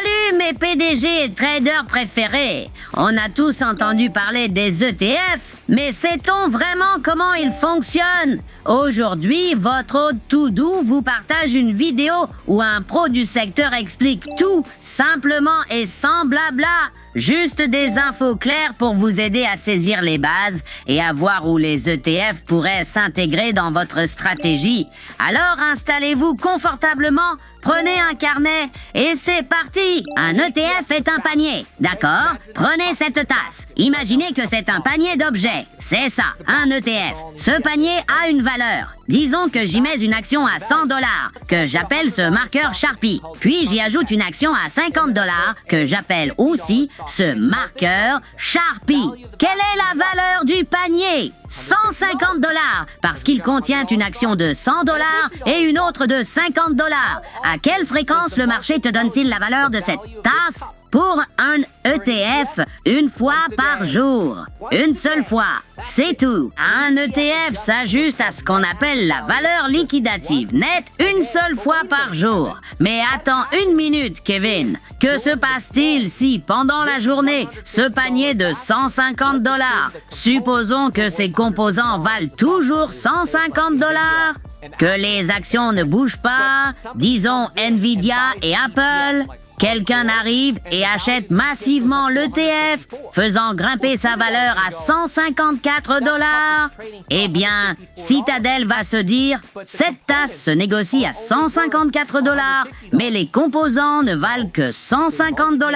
Salut mes PDG et traders préférés. On a tous entendu parler des ETF, mais sait-on vraiment comment ils fonctionnent? Aujourd'hui, votre hôte tout doux vous partage une vidéo où un pro du secteur explique tout, simplement et sans blabla. Juste des infos claires pour vous aider à saisir les bases et à voir où les ETF pourraient s'intégrer dans votre stratégie. Alors installez-vous confortablement, prenez un carnet et c'est parti! Un ETF est un panier, d'accord? Prenez cette tasse. Imaginez que c'est un panier d'objets. C'est ça, un ETF. Ce panier a une valeur. Disons que j'y mets une action à 100 $, que j'appelle ce marqueur Sharpie. Puis j'y ajoute une action à 50 $, que j'appelle aussi ce marqueur Sharpie. Quelle est la valeur du panier? 150 $, parce qu'il contient une action de 100 $ et une autre de 50 $. À quelle fréquence le marché te donne-t-il la valeur de cette tasse? Pour un ETF, une fois par jour. Une seule fois. C'est tout. Un ETF s'ajuste à ce qu'on appelle la valeur liquidative nette une seule fois par jour. Mais attends une minute, Kevin. Que se passe-t-il si, pendant la journée, ce panier de 150 $, supposons que ses composants valent toujours 150 $? Que les actions ne bougent pas, disons Nvidia et Apple. Quelqu'un arrive et achète massivement l'ETF, faisant grimper sa valeur à 154 $. Eh bien, Citadel va se dire, cette tasse se négocie à 154 $, mais les composants ne valent que 150 $.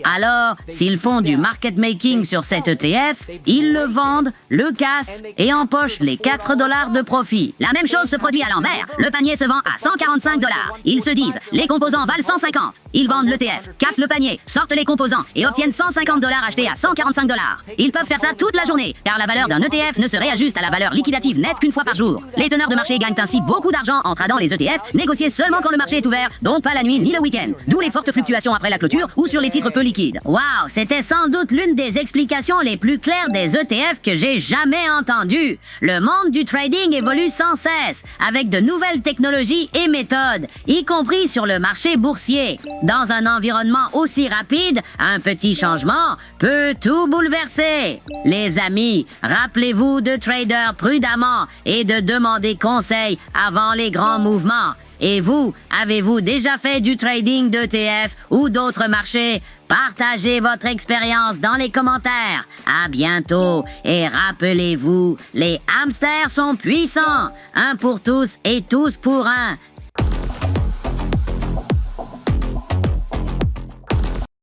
Alors, s'ils font du market making sur cet ETF, ils le vendent, le cassent et empochent les 4 $ de profit. La même chose se produit à l'envers. Le panier se vend à 145 $. Ils se disent, les composants valent 150. Ils vendent l'ETF, cassent le panier, sortent les composants et obtiennent 150 $ achetés à 145 $. Ils peuvent faire ça toute la journée, car la valeur d'un ETF ne se réajuste à la valeur liquidative nette qu'une fois par jour. Les teneurs de marché gagnent ainsi beaucoup d'argent en tradant les ETF, négociés seulement quand le marché est ouvert, donc pas la nuit ni le week-end. D'où les fortes fluctuations après la clôture ou sur les titres peu liquides. Waouh, c'était sans doute l'une des explications les plus claires des ETF que j'ai jamais entendues. Le monde du trading évolue sans cesse, avec de nouvelles technologies et méthodes, y compris sur le marché boursier. Dans un environnement aussi rapide, un petit changement peut tout bouleverser. Les amis, rappelez-vous de trader prudemment et de demander conseil avant les grands mouvements. Et vous, avez-vous déjà fait du trading d'ETF ou d'autres marchés? Partagez votre expérience dans les commentaires. À bientôt et rappelez-vous, les hamsters sont puissants. Un pour tous et tous pour un.